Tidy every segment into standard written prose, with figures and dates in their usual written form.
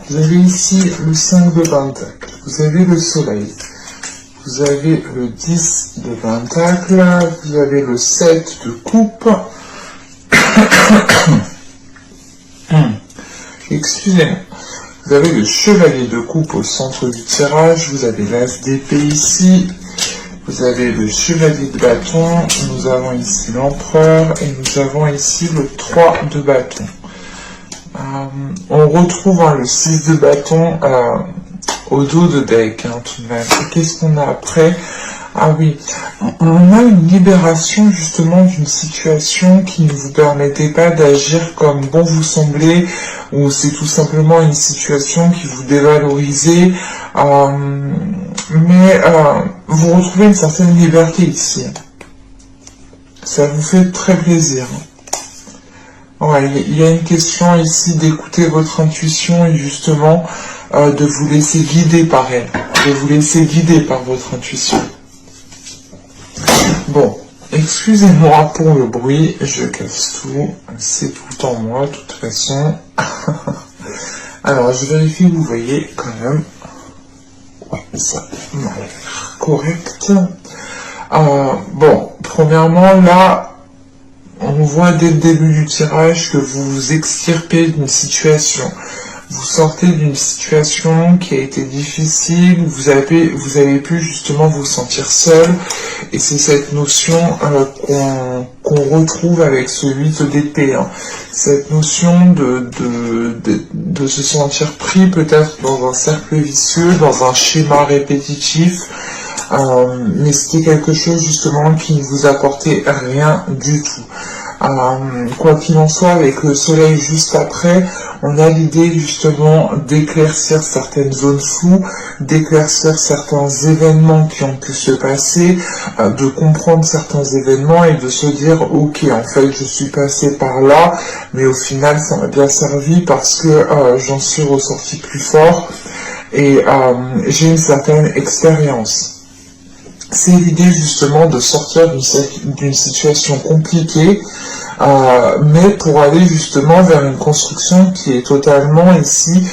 Vous avez ici le 5 de Pentacle, vous avez le Soleil, vous avez le 10 de Pentacle, vous avez le 7 de Coupe, excusez-moi, vous avez le Chevalier de Coupe au centre du tirage, vous avez l'As d'épée ici, vous avez le Chevalier de Bâton, nous avons ici l'Empereur et nous avons ici le 3 de Bâton. On retrouve le 6 de Bâton au dos de deck, tout de même. Qu'est-ce qu'on a après? Ah oui, on a une libération justement d'une situation qui ne vous permettait pas d'agir comme bon vous semblait, ou c'est tout simplement une situation qui vous dévalorisait, mais vous retrouvez une certaine liberté ici. Ça vous fait très plaisir. Ouais, il y a une question ici d'écouter votre intuition et justement de vous laisser guider par elle, de vous laisser guider par votre intuition. Bon, excusez-moi pour le bruit, je casse tout, c'est tout le temps moi de toute façon. Alors, je vérifie que vous voyez quand même. Ouais, ça m'a l'air correct. Bon, premièrement, là, on voit dès le début du tirage que vous vous extirpez d'une situation. Vous sortez d'une situation qui a été difficile, vous avez pu justement vous sentir seul, et c'est cette notion qu'on retrouve avec ce 8 d'épée. Cette notion de se sentir pris peut-être dans un cercle vicieux, dans un schéma répétitif, mais c'était quelque chose justement qui ne vous apportait rien du tout. Quoi qu'il en soit, avec le soleil juste après, on a l'idée justement d'éclaircir certaines zones floues, d'éclaircir certains événements qui ont pu se passer, de comprendre certains événements et de se dire ok, en fait je suis passé par là, mais au final ça m'a bien servi parce que j'en suis ressorti plus fort et j'ai une certaine expérience. C'est l'idée justement de sortir d'une situation compliquée, mais pour aller justement vers une construction qui est totalement ici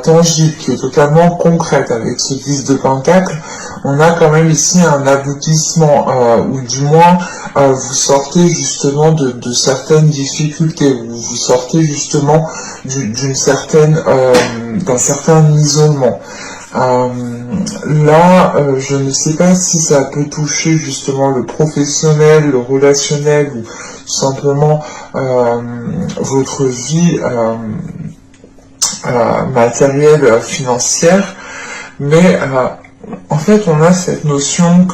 tangible, qui est totalement concrète. Avec ce 10 de Pentacle, on a quand même ici un aboutissement, ou du moins vous sortez justement de certaines difficultés, vous sortez justement d'un certain isolement. Là, je ne sais pas si ça peut toucher justement le professionnel, le relationnel ou tout simplement votre vie matérielle, financière, mais en fait on a cette notion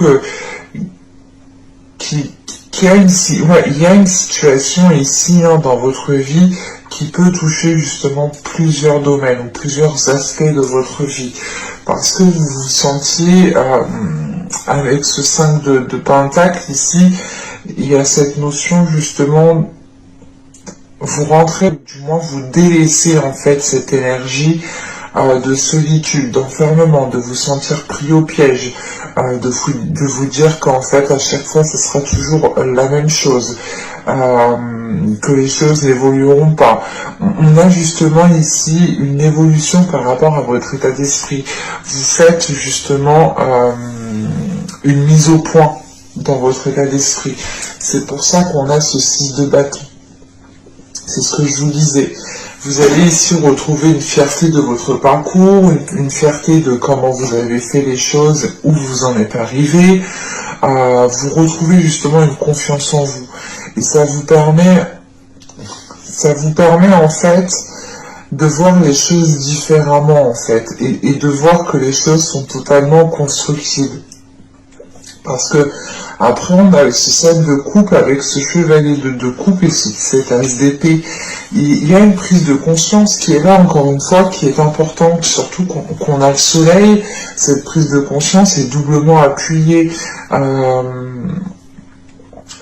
il y a une situation ici dans votre vie qui peut toucher justement plusieurs domaines ou plusieurs aspects de votre vie. Parce que vous vous sentiez, avec ce 5 de Pentacle ici, il y a cette notion justement, vous rentrez, du moins vous délaissez en fait cette énergie de solitude, d'enfermement, de vous sentir pris au piège, de vous dire qu'en fait à chaque fois ce sera toujours la même chose, que les choses n'évolueront pas. On a justement ici une évolution par rapport à votre état d'esprit. Vous faites justement une mise au point dans votre état d'esprit. C'est pour ça qu'on a ce 6 de bâton. C'est ce que je vous disais. Vous allez ici retrouver une fierté de votre parcours, une fierté de comment vous avez fait les choses, où vous en êtes arrivé. Vous retrouvez justement une confiance en vous. Et ça vous permet en fait de voir les choses différemment en fait, et de voir que les choses sont totalement constructibles. Parce que après on a ce 7 de coupe avec ce chevalier de coupe et cet as d'épée. Il y a une prise de conscience qui est là encore une fois, qui est importante, surtout qu'on a le soleil. Cette prise de conscience est doublement appuyée.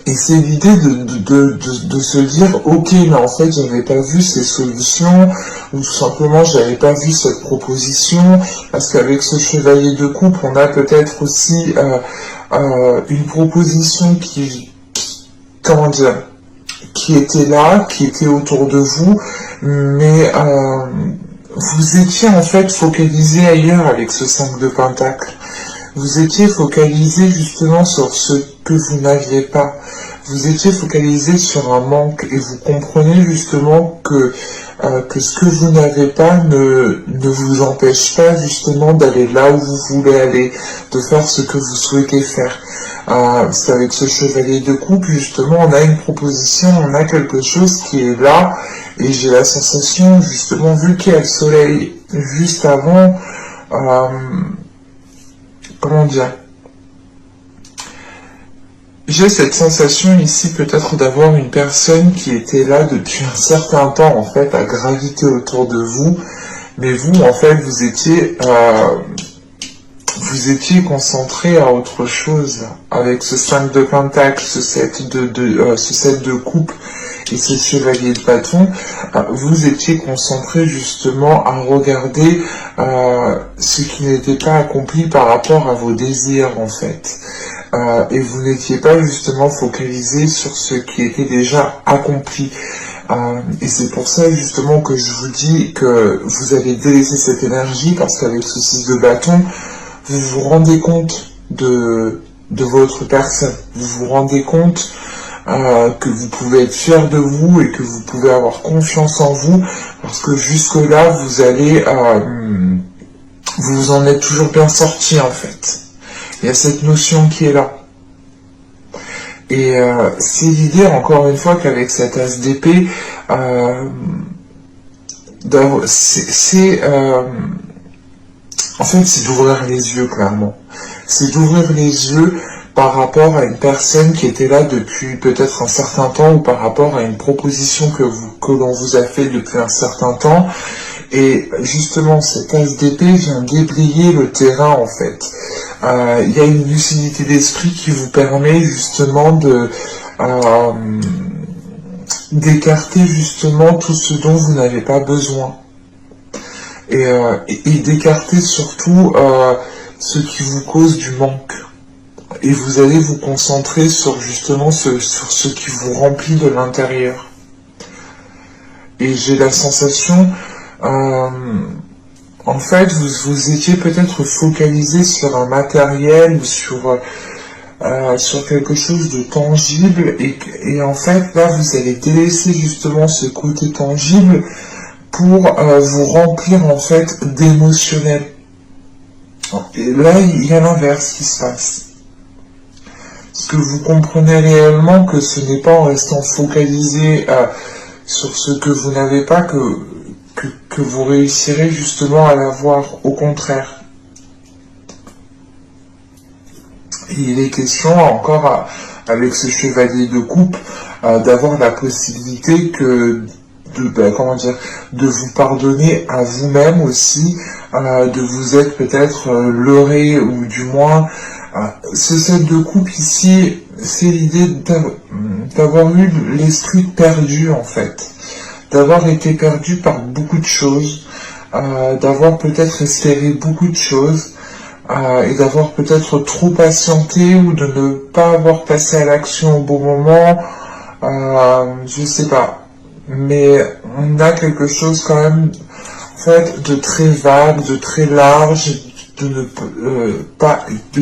Et c'est l'idée de se dire, ok, mais en fait, j'avais pas vu ces solutions, ou tout simplement, j'avais pas vu cette proposition, parce qu'avec ce chevalier de coupe, on a peut-être aussi une proposition qui était là, qui était autour de vous, Mais vous étiez en fait focalisé ailleurs avec ce 5 de Pentacle. Vous étiez focalisé justement sur ce que vous n'aviez pas. Vous étiez focalisé sur un manque et vous comprenez justement que ce que vous n'avez pas ne vous empêche pas justement d'aller là où vous voulez aller, de faire ce que vous souhaitez faire. C'est avec ce chevalier de coupe, justement, on a une proposition, on a quelque chose qui est là, et j'ai la sensation, justement, vu qu'il y a le soleil juste avant, comment dire, j'ai cette sensation ici peut-être d'avoir une personne qui était là depuis un certain temps, en fait, à graviter autour de vous, mais vous, en fait, vous étiez concentré à autre chose, avec ce 5 de Pentacle, ce 7 de coupe et ce chevalier de bâton, vous étiez concentré justement à regarder ce qui n'était pas accompli par rapport à vos désirs en fait. Et vous n'étiez pas justement focalisé sur ce qui était déjà accompli. Et c'est pour ça justement que je vous dis que vous avez délaissé cette énergie, parce qu'avec ce 6 de bâton, vous vous rendez compte de votre personne. Vous vous rendez compte que vous pouvez être fier de vous et que vous pouvez avoir confiance en vous, parce que jusque-là, vous allez... vous vous en êtes toujours bien sorti, en fait. Il y a cette notion qui est là. Et c'est l'idée, encore une fois, qu'avec cet as d'épée, en fait, c'est d'ouvrir les yeux, clairement. C'est d'ouvrir les yeux par rapport à une personne qui était là depuis peut-être un certain temps, ou par rapport à une proposition que l'on vous a fait depuis un certain temps. Et justement, cet as d'épée vient déblayer le terrain, en fait. Il y a une lucidité d'esprit qui vous permet justement d'écarter justement tout ce dont vous n'avez pas besoin. Et d'écarter surtout ce qui vous cause du manque. Et vous allez vous concentrer sur justement sur ce qui vous remplit de l'intérieur. Et j'ai la sensation, en fait, vous étiez peut-être focalisé sur un matériel ou sur quelque chose de tangible, et en fait, là, vous allez délaisser justement ce côté tangible pour vous remplir en fait d'émotionnel. Et là, il y a l'inverse qui se passe. Parce que vous comprenez réellement que ce n'est pas en restant focalisé sur ce que vous n'avez pas que vous réussirez justement à l'avoir. Au contraire. Et il est question encore avec ce chevalier de coupe d'avoir la possibilité de vous pardonner à vous-même aussi, de vous être peut-être leurré, ou du moins ce 7 de coupe ici, c'est l'idée d'avoir eu l'esprit perdu en fait, d'avoir été perdu par beaucoup de choses, d'avoir peut-être espéré beaucoup de choses, et d'avoir peut-être trop patienté, ou de ne pas avoir passé à l'action au bon moment, je sais pas. Mais on a quelque chose quand même, en fait, de très vague, de très large, de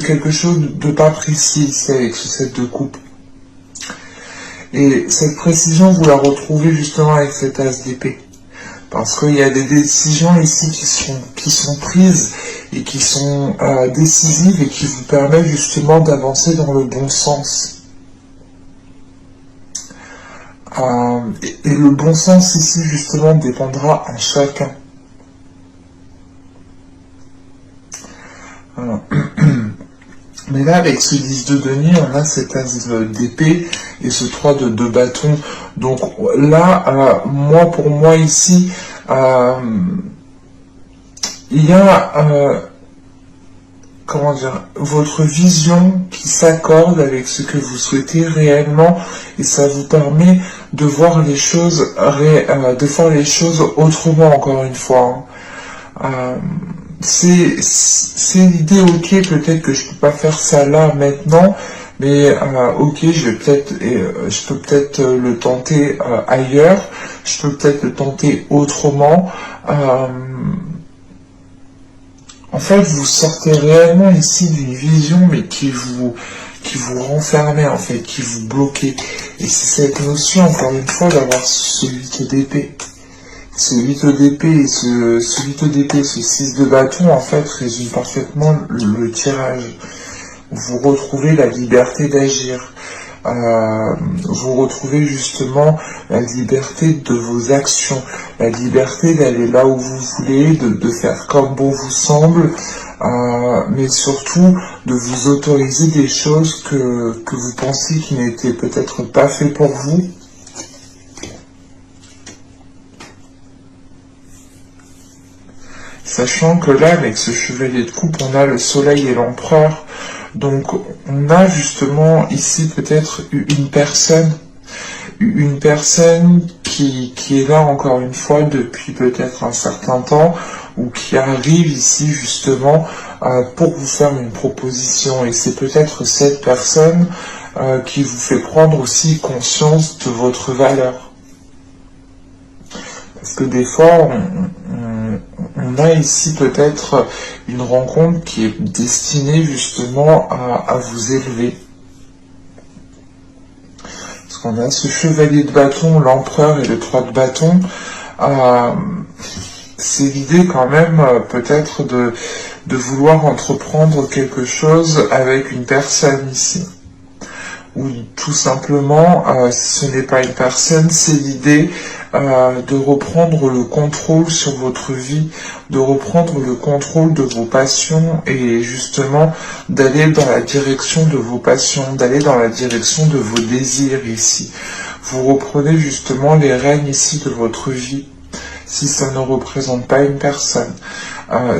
quelque chose de pas précis ici avec ce 7 de coupe. Et cette précision, vous la retrouvez justement avec cet as d'épée. Parce qu'il y a des décisions ici qui sont prises et qui sont décisives, et qui vous permettent justement d'avancer dans le bon sens. Et le bon sens ici justement dépendra à chacun. Voilà. Mais là, avec ce 10 de denier, on a cet as d'épée et ce 3 de bâton. Donc là, pour moi ici, il y a comment dire, votre vision qui s'accorde avec ce que vous souhaitez réellement, et ça vous permet de voir les choses, de faire les choses autrement, encore une fois. C'est l'idée, ok, peut-être que je peux pas faire ça là, maintenant, Mais ok, je peux peut-être le tenter ailleurs, je peux peut-être le tenter autrement. En fait, vous sortez réellement ici d'une vision, mais qui vous renfermait, en fait, qui vous bloquait. Et c'est cette notion, encore une fois, d'avoir ce 8 d'épée. Ce 8 d'épée et ce 8 d'épée, ce 6 de bâton, en fait, résume parfaitement le tirage. Vous retrouvez la liberté d'agir. Vous retrouvez justement la liberté de vos actions, la liberté d'aller là où vous voulez, de faire comme bon vous semble, mais surtout de vous autoriser des choses que vous pensiez qui n'étaient peut-être pas faites pour vous. Sachant que là, avec ce chevalier de coupe, on a le soleil et l'empereur. Donc, on a justement ici peut-être une personne qui est là encore une fois depuis peut-être un certain temps, ou qui arrive ici justement pour vous faire une proposition. Et c'est peut-être cette personne qui vous fait prendre aussi conscience de votre valeur. Parce que des fois, on a ici peut-être une rencontre qui est destinée justement à vous élever. Parce qu'on a ce chevalier de bâton, l'empereur et le 3 de bâton. C'est l'idée quand même peut-être de vouloir entreprendre quelque chose avec une personne ici. Ou tout simplement, si ce n'est pas une personne, c'est l'idée de reprendre le contrôle sur votre vie, de reprendre le contrôle de vos passions et justement d'aller dans la direction de vos passions, d'aller dans la direction de vos désirs ici. Vous reprenez justement les rênes ici de votre vie, si ça ne représente pas une personne.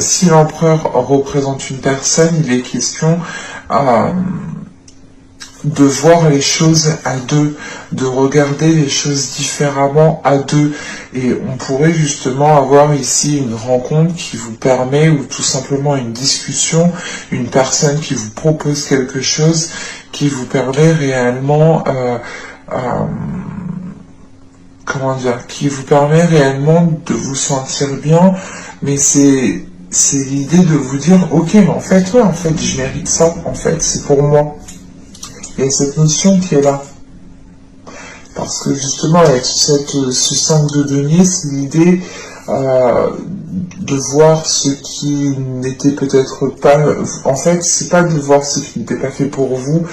Si l'empereur représente une personne, il est question de voir les choses à deux, de regarder les choses différemment à deux. Et on pourrait justement avoir ici une rencontre qui vous permet, ou tout simplement une discussion, une personne qui vous propose quelque chose, qui vous permet réellement, qui vous permet réellement de vous sentir bien, mais c'est l'idée de vous dire, ok, mais en fait, ouais, en fait, je mérite ça, en fait, c'est pour moi. Il y a cette notion qui est là. Parce que justement, avec ce 5 de denier, c'est l'idée de voir ce qui n'était peut-être pas... En fait, c'est pas de voir ce qui n'était pas fait pour vous,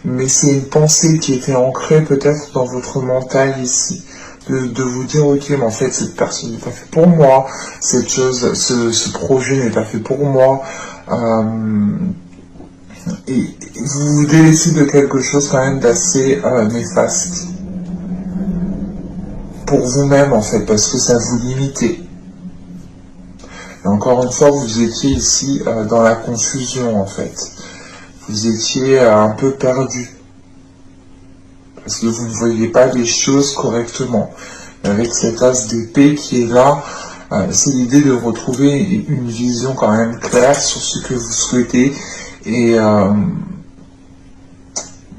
mais c'est une pensée qui était ancrée peut-être dans votre mental ici. De vous dire, ok, mais en fait, cette personne n'est pas faite pour moi, cette chose, ce projet n'est pas fait pour moi. Et vous vous délaissez de quelque chose quand même d'assez néfaste pour vous-même en fait, parce que ça vous limitait. Et encore une fois, vous étiez ici dans la confusion en fait. Vous étiez un peu perdu. Parce que vous ne voyez pas les choses correctement. Avec cet as d'épée qui est là, c'est l'idée de retrouver une vision quand même claire sur ce que vous souhaitez et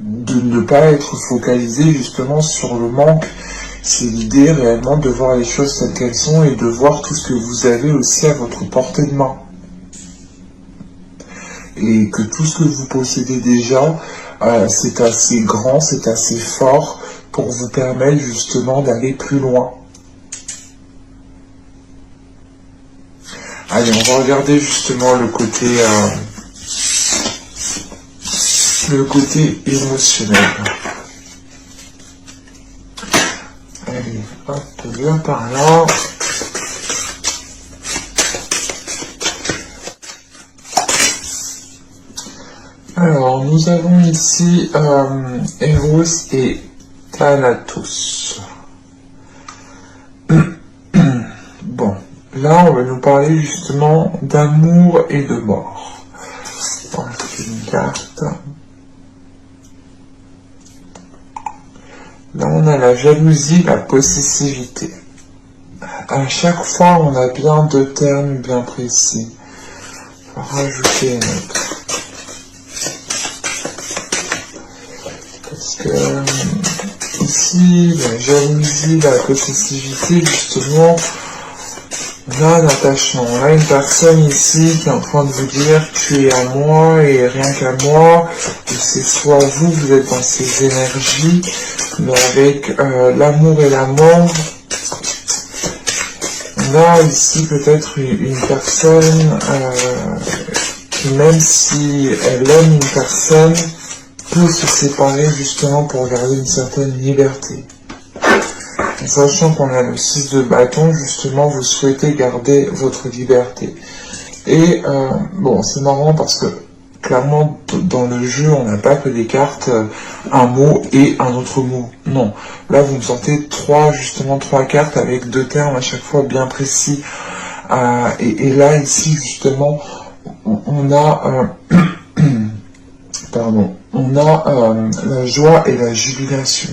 de ne pas être focalisé justement sur le manque. C'est l'idée réellement de voir les choses telles qu'elles sont et de voir tout ce que vous avez aussi à votre portée de main. Et que tout ce que vous possédez déjà, c'est assez grand, c'est assez fort pour vous permettre justement d'aller plus loin. Allez, on va regarder justement le côté émotionnel. Allez, hop, là par là. Alors, nous avons ici Eros et Thanatos. Bon, là on va nous parler justement d'amour et de mort. On va faire une carte. Là on a la jalousie, la possessivité. À chaque fois on a bien deux termes bien précis. On va rajouter un autre. ici, la jalousie, la possessivité, justement, on a un attachement. On a une personne ici qui est en train de vous dire tu es à moi et rien qu'à moi. Et c'est soit vous, vous êtes dans ces énergies, mais avec l'amour et la mort. On a ici peut-être une personne qui, même si elle aime une personne, peut se séparer justement pour garder une certaine liberté. En sachant qu'on a le 6 de bâton, justement, vous souhaitez garder votre liberté. Et bon, c'est marrant parce que clairement, dans le jeu, on n'a pas que des cartes, un mot et un autre mot. Non. Là, vous me sortez trois cartes avec deux termes à chaque fois bien précis. Et là, ici, justement, on a... pardon. On a la joie et la jubilation.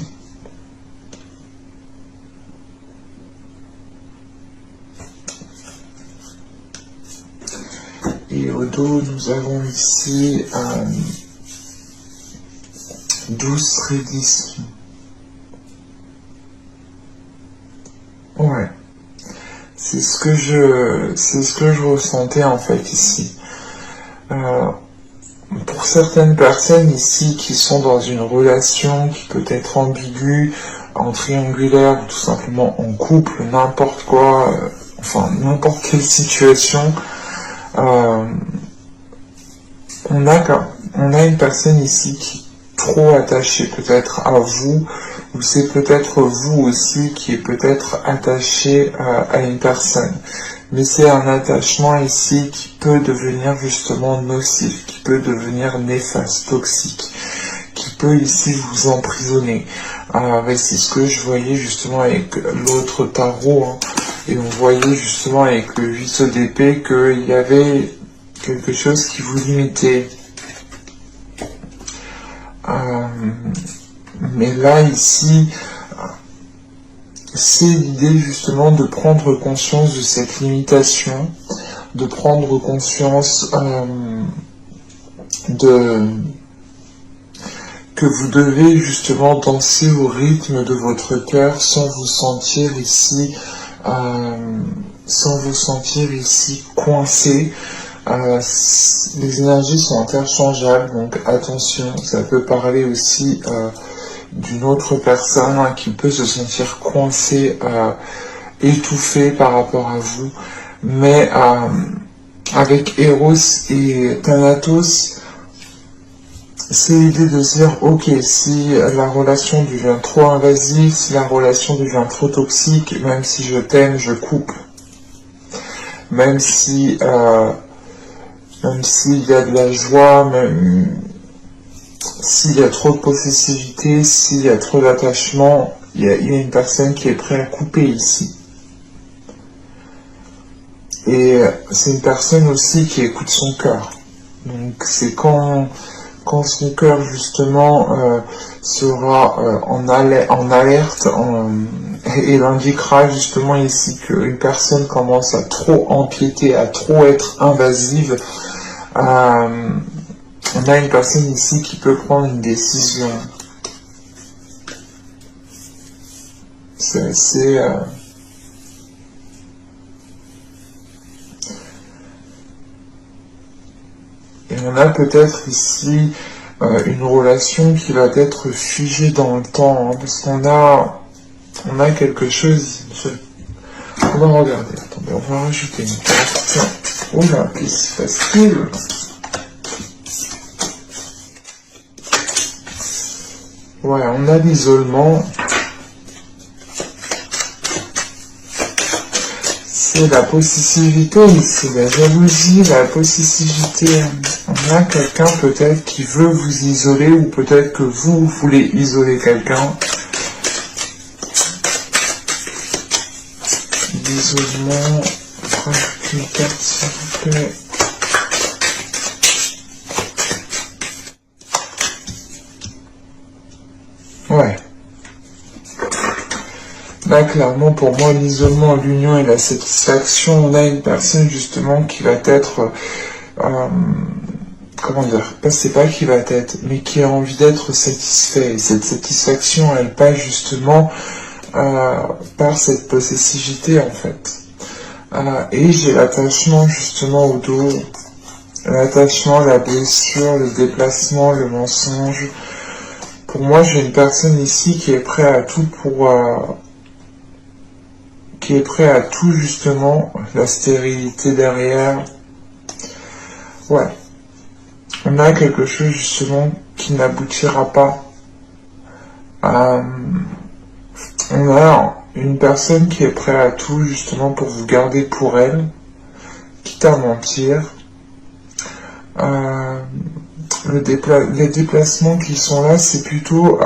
Et au dos, nous avons ici 12 redditions. Ouais. C'est ce que je ressentais en fait ici. Pour certaines personnes ici qui sont dans une relation qui peut être ambiguë, en triangulaire ou tout simplement en couple, n'importe quoi, enfin n'importe quelle situation, on a une personne ici qui est trop attachée peut-être à vous, ou c'est peut-être vous aussi qui est peut-être attaché à une personne. Mais c'est un attachement ici qui peut devenir justement nocif, qui peut devenir néfaste, toxique, qui peut ici vous emprisonner. C'est ce que je voyais justement avec l'autre tarot, hein, et on voyait justement avec le 8 d'épée qu'il y avait quelque chose qui vous limitait. Mais là, ici, c'est l'idée justement de prendre conscience de cette limitation, de prendre conscience que vous devez justement danser au rythme de votre cœur sans vous sentir ici coincé. Les énergies sont interchangeables, donc attention, ça peut parler aussi d'une autre personne qui peut se sentir coincée, étouffée par rapport à vous, mais avec Eros et Thanatos, c'est l'idée de se dire, ok, si la relation devient trop invasive, si la relation devient trop toxique, même si je t'aime, je coupe. Même si s'il y a de la joie, même s'il y a trop de possessivité, s'il y a trop d'attachement, il y a une personne qui est prête à couper ici. Et c'est une personne aussi qui écoute son cœur. Donc c'est quand son cœur justement sera en alerte et il indiquera justement ici qu'une personne commence à trop empiéter, à trop être invasive, on a une personne ici qui peut prendre une décision. C'est assez... Et on a peut-être ici une relation qui va être figée dans le temps, hein, parce qu'on a quelque chose... On va regarder, attendez, on va rajouter une carte. Oula, qu'est-ce qui se passe-t-il ? Ouais, on a l'isolement. C'est la possessivité ici, la jalousie, la possessivité. On a quelqu'un peut-être qui veut vous isoler ou peut-être que vous voulez isoler quelqu'un. L'isolement, rajoute une carte s'il vous plaît. Ouais. Là, clairement, pour moi, l'isolement, l'union et la satisfaction, on a une personne, justement, qui va être comment dire, c'est pas qui va tête, mais qui a envie d'être satisfait. Et cette satisfaction, elle passe justement par cette possessivité en fait. Et j'ai l'attachement justement au dos, l'attachement, la blessure, le déplacement, le mensonge. Pour moi, j'ai une personne ici qui est prête à tout qui est prêt à tout justement, la stérilité derrière. Ouais. On a quelque chose justement qui n'aboutira pas. On a une personne qui est prête à tout justement pour vous garder pour elle, quitte à mentir. Les déplacements qui sont là, c'est plutôt...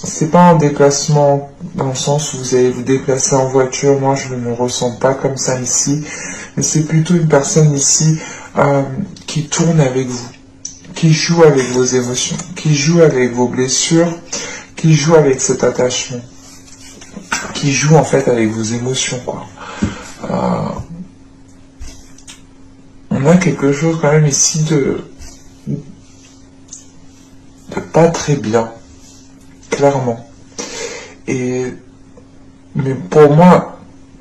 c'est pas un déplacement dans le sens où vous allez vous déplacer en voiture, moi je ne me ressens pas comme ça ici, mais c'est plutôt une personne ici qui tourne avec vous, qui joue avec vos émotions, qui joue avec vos blessures, qui joue avec cet attachement, qui joue en fait avec vos émotions, quoi. On a quelque chose quand même ici de pas très bien, clairement. Mais pour moi,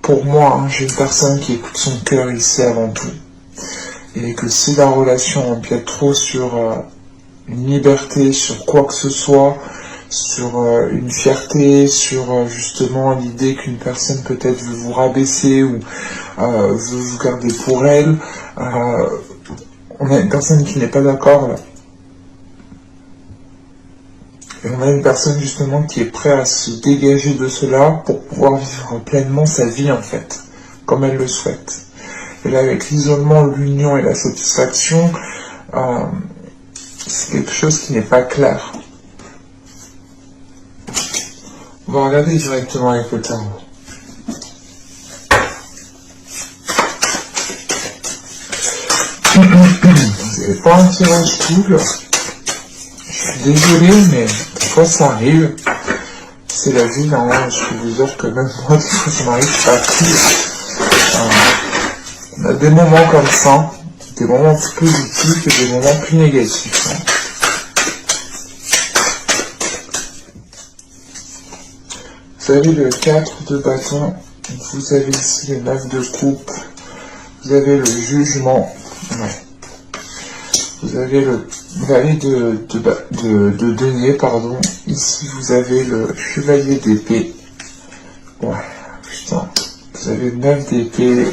hein, j'ai une personne qui écoute son cœur ici avant tout. Et que si la relation empiète trop sur une liberté, sur quoi que ce soit, sur une fierté, sur justement l'idée qu'une personne peut-être veut vous rabaisser ou veut vous garder pour elle, on a une personne qui n'est pas d'accord là. Et on a une personne justement qui est prête à se dégager de cela pour pouvoir vivre pleinement sa vie en fait, comme elle le souhaite. Et là avec l'isolement, l'union et la satisfaction, c'est quelque chose qui n'est pas clair. On va regarder directement avec le tarot. Vous n'avez pas un tirage cool. Je suis désolé, mais des fois ça arrive. C'est la vie, normalement, je peux vous dire que même moi, des fois ça m'arrive pas pire. On a des moments comme ça, des moments plus positifs et des moments plus négatifs. Vous avez le 4 de bâton, vous avez ici le 9 de coupe, vous avez le jugement, ouais. Vous avez le valet de denier, pardon. Ici, vous avez le chevalier d'épée. Ouais, putain. Vous avez le 9 d'épée.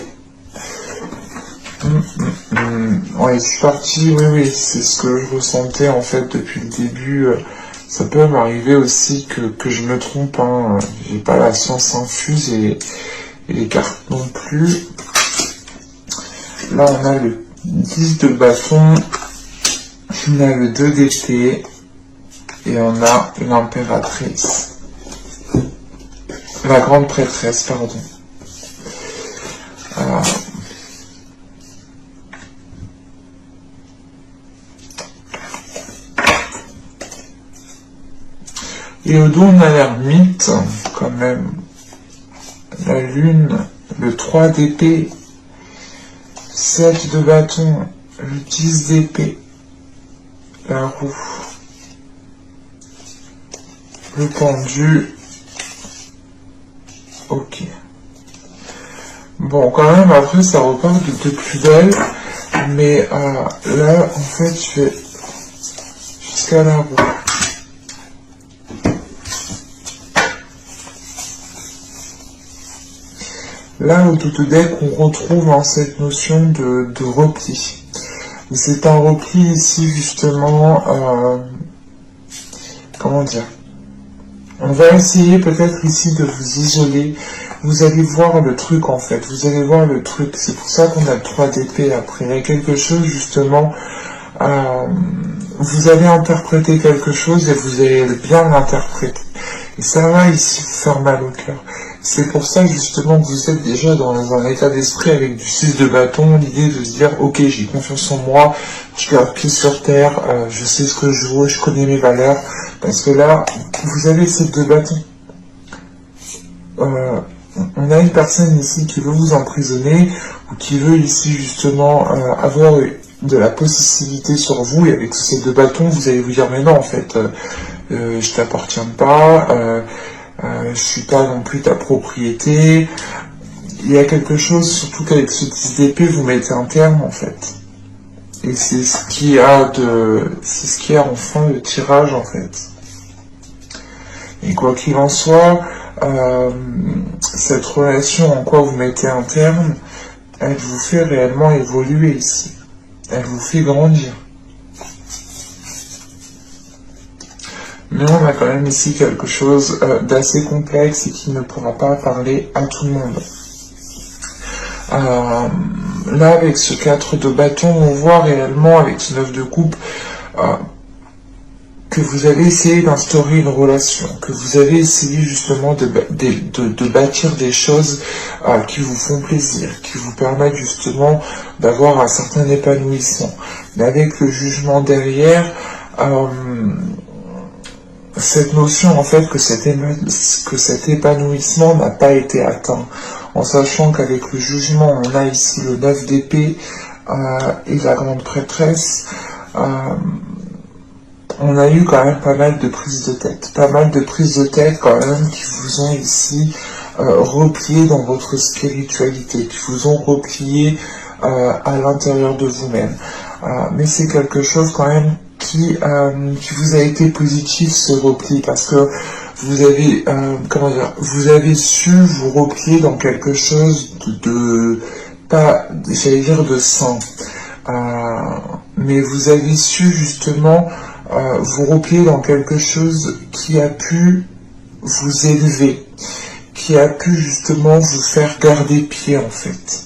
Ouais, c'est parti. Oui, c'est ce que je ressentais, en fait, depuis le début. Ça peut m'arriver aussi que je me trompe, hein. J'ai pas la science infuse et les cartes non plus. Là, on a le 10 de bâton. On a le 2 d'épée et on a l'impératrice. La grande prêtresse, pardon. Et au dos, on a l'ermite, quand même. La lune, le 3 d'épée, 7 de bâton, le 10 d'épée. La roue, le pendu, ok. Bon, quand même, après, ça repart de plus belle, mais là, en fait, je vais jusqu'à la roue. Là, au tout deck, on retrouve cette notion de repli. C'est un repli ici justement, comment dire, on va essayer peut-être ici de vous isoler, vous allez voir le truc en fait, vous allez voir le truc, c'est pour ça qu'on a le 3 d'épée après, il y a quelque chose justement, vous allez interpréter quelque chose et vous allez bien l'interpréter, et ça va ici vous faire mal au cœur. C'est pour ça justement que vous êtes déjà dans un état d'esprit avec du 6 de bâton, l'idée de se dire ok, j'ai confiance en moi, je garde pied sur terre, je sais ce que je vaux, je connais mes valeurs, parce que là, vous avez ces 2 bâtons. On a une personne ici qui veut vous emprisonner, ou qui veut ici justement avoir de la possessivité sur vous, et avec ces 2 bâtons, vous allez vous dire, mais non, en fait, je t'appartiens pas, je suis pas non plus ta propriété. Il y a quelque chose, surtout qu'avec ce 10 d'épée, vous mettez un terme, en fait. Et c'est ce qui a en fin de tirage, en fait. Et quoi qu'il en soit, cette relation en quoi vous mettez un terme, elle vous fait réellement évoluer ici. Elle vous fait grandir. Mais on a quand même ici quelque chose d'assez complexe et qui ne pourra pas parler à tout le monde. Là, avec ce 4 de bâton, on voit réellement, avec ce 9 de coupe, que vous avez essayé d'instaurer une relation, que vous avez essayé justement de bâtir des choses qui vous font plaisir, qui vous permettent justement d'avoir un certain épanouissement. Mais avec le jugement derrière, cette notion en fait que cet épanouissement n'a pas été atteint, en sachant qu'avec le jugement, on a ici le 9 d'épée et la grande prêtresse, on a eu quand même pas mal de prises de tête. Pas mal de prises de tête quand même qui vous ont ici replié dans votre spiritualité, qui vous ont replié à l'intérieur de vous-même. Mais c'est quelque chose quand même qui vous a été positif, ce repli, parce que vous avez, vous avez su vous replier dans quelque chose pas, j'allais dire de sain. Mais vous avez su justement vous replier dans quelque chose qui a pu vous élever, qui a pu justement vous faire garder pied en fait.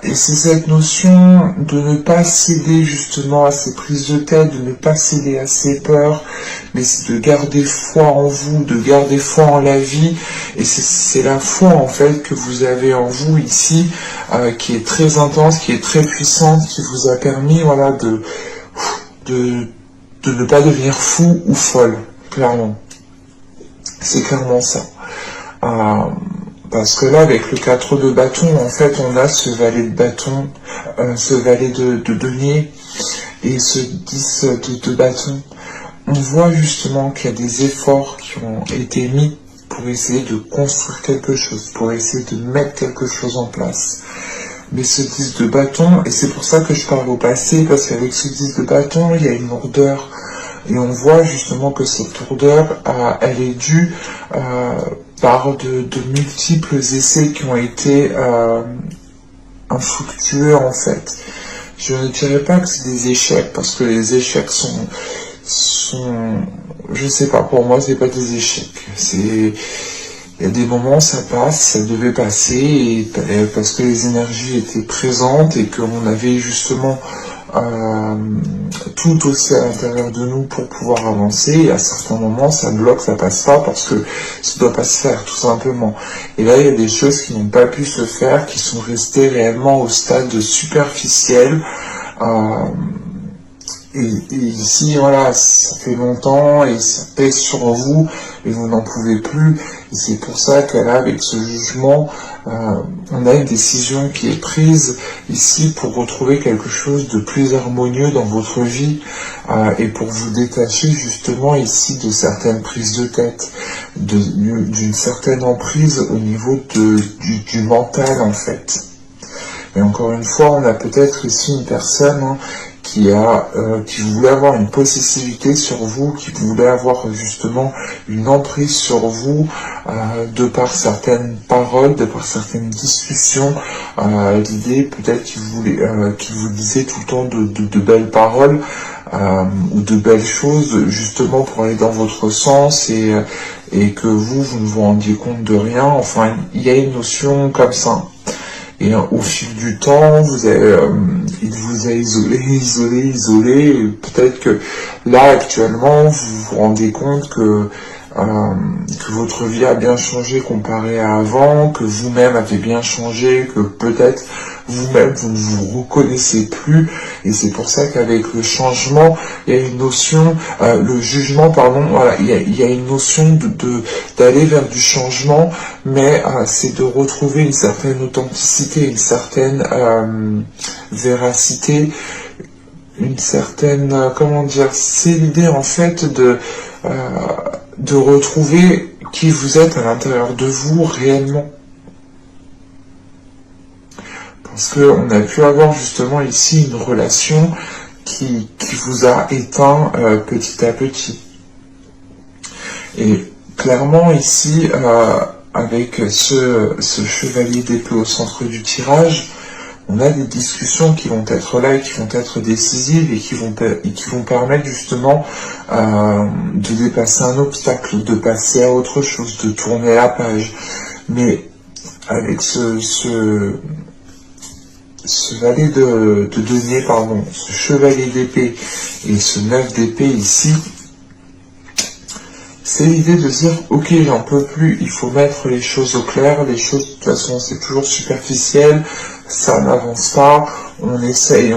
Et c'est cette notion de ne pas céder justement à ces prises de tête, de ne pas céder à ces peurs, mais c'est de garder foi en vous, de garder foi en la vie. Et c'est la foi en fait que vous avez en vous ici, qui est très intense, qui est très puissante, qui vous a permis voilà, de ne pas devenir fou ou folle, clairement. C'est clairement ça. Parce que là, avec le 4 de bâton, en fait, on a ce valet de bâton, ce valet de denier et ce 10 de bâton. On voit justement qu'il y a des efforts qui ont été mis pour essayer de construire quelque chose, pour essayer de mettre quelque chose en place. Mais ce 10 de bâton, et c'est pour ça que je parle au passé, parce qu'avec ce 10 de bâton, il y a une lourdeur. Et on voit justement que cette lourdeur, elle est due par de multiples essais qui ont été infructueux en fait. Je ne dirais pas que c'est des échecs, parce que les échecs sont je sais pas, pour moi c'est pas des échecs. Il y a des moments ça passe, ça devait passer, et parce que les énergies étaient présentes et qu'on avait justement tout aussi à l'intérieur de nous pour pouvoir avancer, et à certains moments ça bloque, ça passe pas parce que ça doit pas se faire tout simplement. Et là il y a des choses qui n'ont pas pu se faire, qui sont restées réellement au stade superficiel. Et ici, voilà, ça fait longtemps et ça pèse sur vous et vous n'en pouvez plus. Et c'est pour ça que là, avec ce jugement, on a une décision qui est prise ici pour retrouver quelque chose de plus harmonieux dans votre vie et pour vous détacher justement ici de certaines prises de tête, d'une certaine emprise au niveau du mental en fait. Et encore une fois, on a peut-être ici une personne qui voulait avoir une possessivité sur vous, qui voulait avoir justement une emprise sur vous de par certaines paroles, de par certaines discussions. L'idée peut-être qu'il vous disait tout le temps de belles paroles ou de belles choses justement pour aller dans votre sens et que vous ne vous rendiez compte de rien. Enfin, il y a une notion comme ça. Et au fil du temps, il vous a isolé, et peut-être que là, actuellement, vous vous rendez compte que que votre vie a bien changé comparé à avant, que vous-même avez bien changé, que peut-être vous-même vous ne vous reconnaissez plus, et c'est pour ça qu'avec le changement, il y a une notion, le jugement, pardon, voilà, il y a une notion d'aller vers du changement, mais c'est de retrouver une certaine authenticité, une certaine véracité, une certaine, comment dire, c'est l'idée en fait de retrouver qui vous êtes à l'intérieur de vous réellement. Parce qu'on a pu avoir justement ici une relation qui vous a éteint petit à petit. Et clairement ici, avec ce chevalier d'épée au centre du tirage, on a des discussions qui vont être là et qui vont être décisives et qui vont permettre justement de dépasser un obstacle, de passer à autre chose, de tourner la page. Mais avec ce valet de denier, pardon, ce chevalier d'épée et ce 9 d'épée ici, c'est l'idée de dire, ok, j'en peux plus, il faut mettre les choses au clair, les choses, de toute façon, c'est toujours superficiel, ça n'avance pas, on essaye,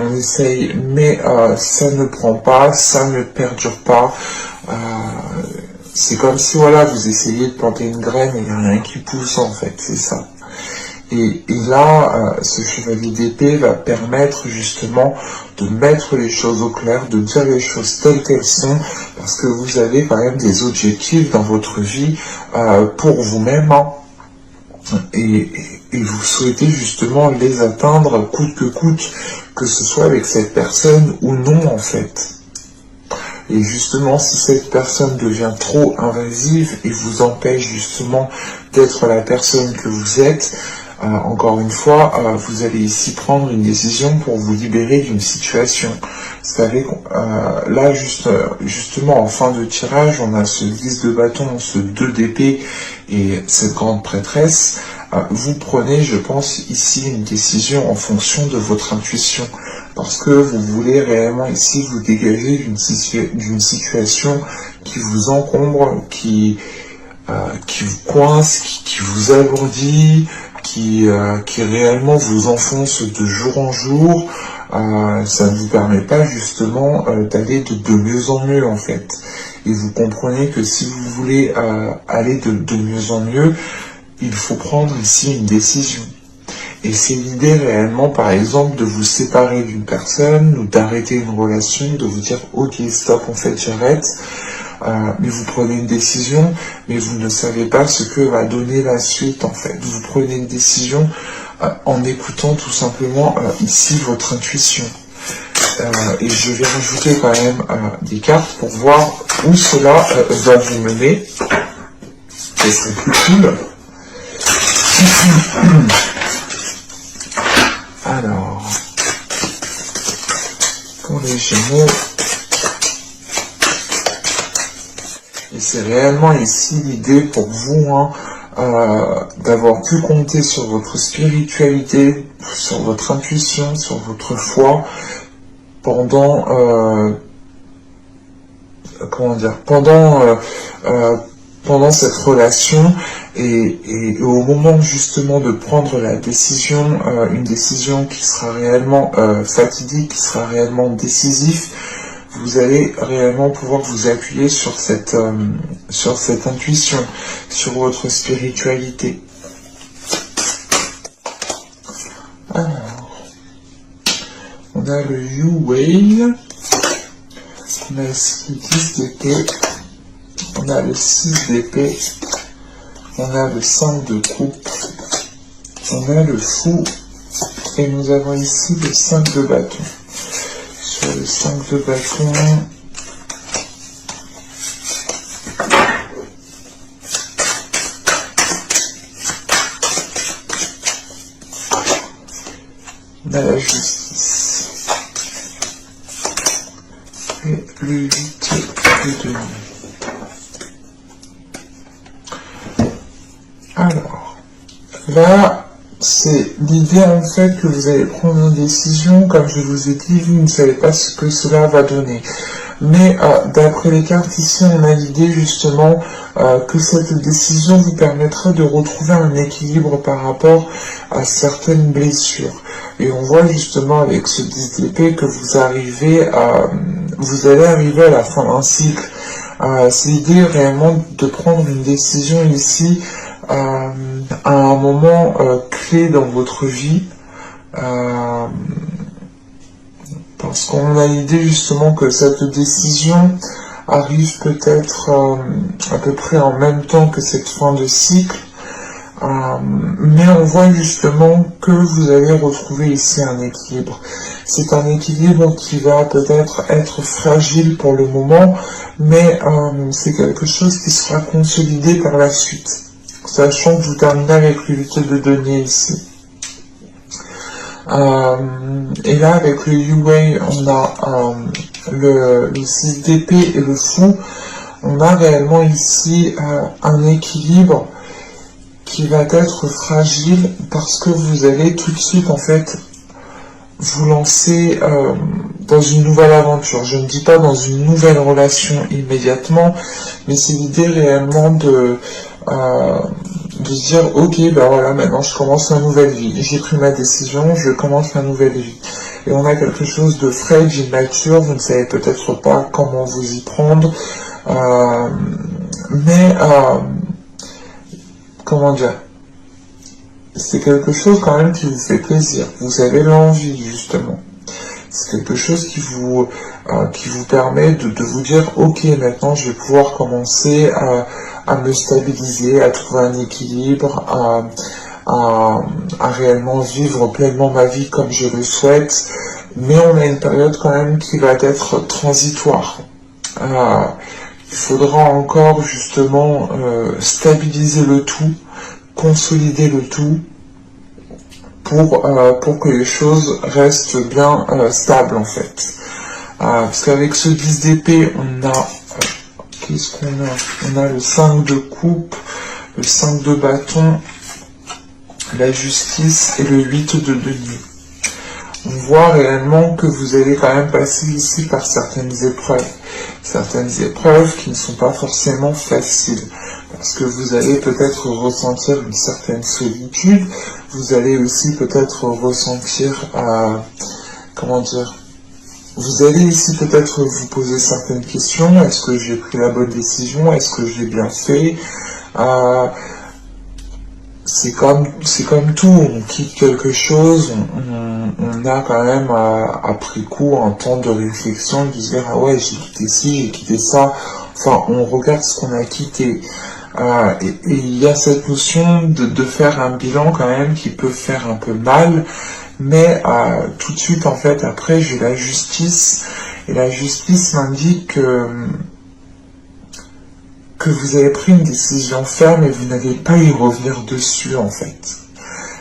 mais ça ne prend pas, ça ne perdure pas. C'est comme si, voilà, vous essayez de planter une graine et il n'y a rien qui pousse, en fait, c'est ça. Et là, ce chevalier d'épée va permettre justement de mettre les choses au clair, de dire les choses telles qu'elles sont, parce que vous avez quand même des objectifs dans votre vie pour vous-même, hein, et vous souhaitez justement les atteindre coûte que ce soit avec cette personne ou non en fait. Et justement, si cette personne devient trop invasive et vous empêche justement d'être la personne que vous êtes, encore une fois, vous allez ici prendre une décision pour vous libérer d'une situation. Vous savez, là, justement, en fin de tirage, on a ce 10 de bâton, ce 2 d'épée et cette grande prêtresse. Vous prenez, je pense, ici une décision en fonction de votre intuition. Parce que vous voulez réellement ici vous dégager d'une situation qui vous encombre, qui vous coince, qui vous alourdit, qui réellement vous enfonce de jour en jour. Ça ne vous permet pas justement d'aller de mieux en mieux en fait. Et vous comprenez que si vous voulez aller de mieux en mieux, il faut prendre ici une décision. Et c'est l'idée réellement, par exemple, de vous séparer d'une personne ou d'arrêter une relation, de vous dire « Ok, stop, en fait, j'arrête ». Mais vous prenez une décision, mais vous ne savez pas ce que va donner la suite, en fait. Vous prenez une décision en écoutant tout simplement ici votre intuition. Et je vais rajouter quand même des cartes pour voir où cela va vous mener. Ce serait plus cool. Alors, pour les Gémeaux, et c'est réellement ici l'idée pour vous d'avoir pu compter sur votre spiritualité, sur votre intuition, sur votre foi pendant, pendant cette relation. Et au moment justement de prendre la décision, une décision qui sera réellement fatidique, qui sera réellement décisif, vous allez réellement pouvoir vous appuyer sur cette intuition, sur votre spiritualité. Alors, on a le You-Whale, on a le 10 d'épée, on a le 6 d'épée, on a le 5 de coupe, on a le fou, et nous avons ici le 5 de bâton. Sur le 5 de bâton, on a la justice, et le 8 de denier. Alors, là, c'est l'idée en fait que vous allez prendre une décision, comme je vous ai dit, vous ne savez pas ce que cela va donner. Mais d'après les cartes ici, on a l'idée justement que cette décision vous permettra de retrouver un équilibre par rapport à certaines blessures. Et on voit justement avec ce 10 d'épée que vous allez arriver à la fin d'un cycle. C'est l'idée réellement de prendre une décision ici à un moment clé dans votre vie. Parce qu'on a l'idée justement que cette décision arrive peut-être à peu près en même temps que cette fin de cycle, mais on voit justement que vous allez retrouver ici un équilibre. C'est un équilibre qui va peut-être être fragile pour le moment, mais c'est quelque chose qui sera consolidé par la suite, sachant que vous terminez avec le 8 de denier ici. Et là, avec le Yue, on a le 6 d'épée et le fou. On a réellement ici un équilibre qui va être fragile parce que vous allez tout de suite, en fait, vous lancer dans une nouvelle aventure. Je ne dis pas dans une nouvelle relation immédiatement, mais c'est l'idée réellement de se dire ok, ben voilà, maintenant je commence ma nouvelle vie, j'ai pris ma décision, je commence ma nouvelle vie. Et on a quelque chose de frais, d'immature, vous ne savez peut-être pas comment vous y prendre, mais comment dire, c'est quelque chose quand même qui vous fait plaisir, vous avez l'envie justement. C'est quelque chose qui vous permet de vous dire ok, maintenant je vais pouvoir commencer à me stabiliser, à trouver un équilibre, à réellement vivre pleinement ma vie comme je le souhaite, mais on a une période quand même qui va être transitoire. Il faudra encore justement stabiliser le tout, consolider le tout, pour que les choses restent bien stables en fait. Parce qu'avec ce 10 d'épée, on a... qu'est-ce qu'on a? On a le 5 de coupe, le 5 de bâton, la justice et le 8 de denier. On voit réellement que vous allez quand même passer ici par certaines épreuves qui ne sont pas forcément faciles, parce que vous allez peut-être ressentir une certaine solitude, vous allez aussi peut-être ressentir, comment dire, vous allez ici peut-être vous poser certaines questions, est-ce que j'ai pris la bonne décision, est-ce que j'ai bien fait, c'est comme tout, on quitte quelque chose, on a quand même après coup un temps de réflexion, de se dire ah ouais j'ai quitté ci, j'ai quitté ça, enfin on regarde ce qu'on a quitté. Et il y a cette notion de faire un bilan quand même qui peut faire un peu mal, mais tout de suite en fait après j'ai la justice, et la justice m'indique que vous avez pris une décision ferme et vous n'allez pas y revenir dessus en fait.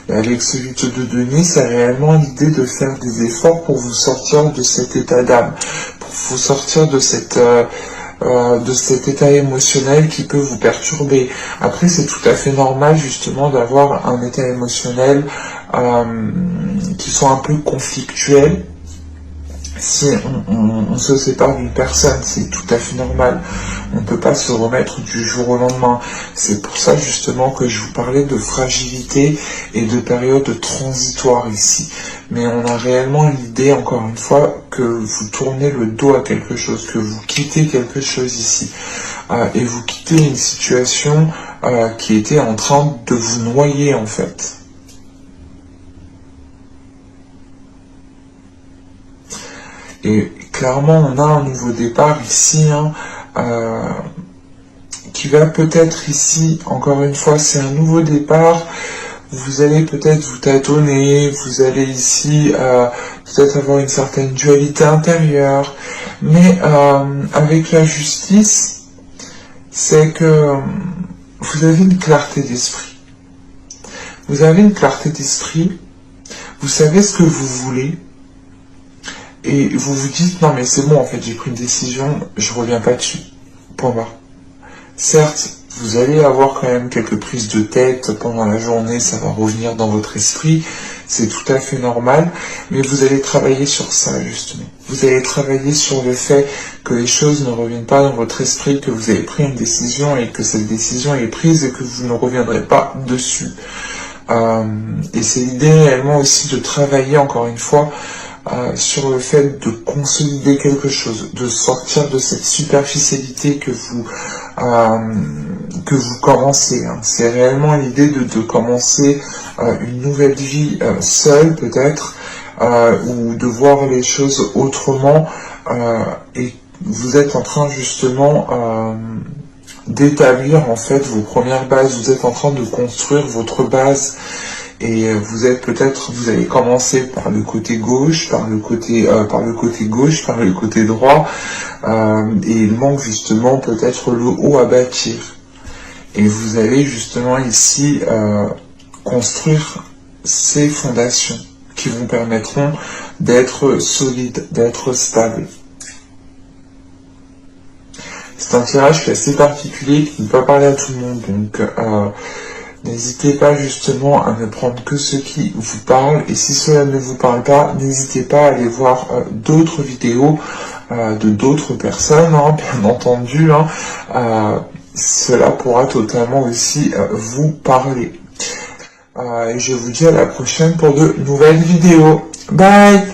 Et avec ce 8 de denier, c'est réellement l'idée de faire des efforts pour vous sortir de cet état d'âme, pour vous sortir de cet état émotionnel qui peut vous perturber. Après, c'est tout à fait normal justement d'avoir un état émotionnel qui soit un peu conflictuel. Si on se sépare d'une personne, c'est tout à fait normal. On ne peut pas se remettre du jour au lendemain. C'est pour ça justement que je vous parlais de fragilité et de période transitoire ici. Mais on a réellement l'idée, encore une fois, que vous tournez le dos à quelque chose, que vous quittez quelque chose ici. Et vous quittez une situation qui était en train de vous noyer en fait. Et clairement, on a un nouveau départ ici, qui va peut-être ici, encore une fois, c'est un nouveau départ. Vous allez peut-être vous tâtonner, vous allez ici peut-être avoir une certaine dualité intérieure. Mais avec la justice, c'est que vous avez une clarté d'esprit. Vous avez une clarté d'esprit, vous savez ce que vous voulez. Et vous vous dites, non mais c'est bon, en fait, j'ai pris une décision, je reviens pas dessus. Point barre. Certes, vous allez avoir quand même quelques prises de tête pendant la journée, ça va revenir dans votre esprit. c'est tout à fait normal, mais vous allez travailler sur ça justement. Vous allez travailler sur le fait que les choses ne reviennent pas dans votre esprit, que vous avez pris une décision et que cette décision est prise et que vous ne reviendrez pas dessus. Et c'est l'idée réellement aussi de travailler encore une fois sur le fait de consolider quelque chose, de sortir de cette superficialité que vous commencez. Hein. C'est réellement l'idée de commencer une nouvelle vie seule peut-être, ou de voir les choses autrement, et vous êtes en train justement d'établir en fait vos premières bases, vous êtes en train de construire votre base. Et vous allez commencer par le côté gauche, par le côté gauche, par le côté droit, et il manque justement peut-être le haut à bâtir. Et vous allez justement ici construire ces fondations qui vous permettront d'être solide, d'être stable. C'est un tirage qui est assez particulier, qui ne peut pas parler à tout le monde, donc n'hésitez pas justement à ne prendre que ce qui vous parle, et si cela ne vous parle pas, n'hésitez pas à aller voir d'autres vidéos de d'autres personnes, hein, bien entendu, hein, cela pourra totalement aussi vous parler. Et je vous dis à la prochaine pour de nouvelles vidéos. Bye!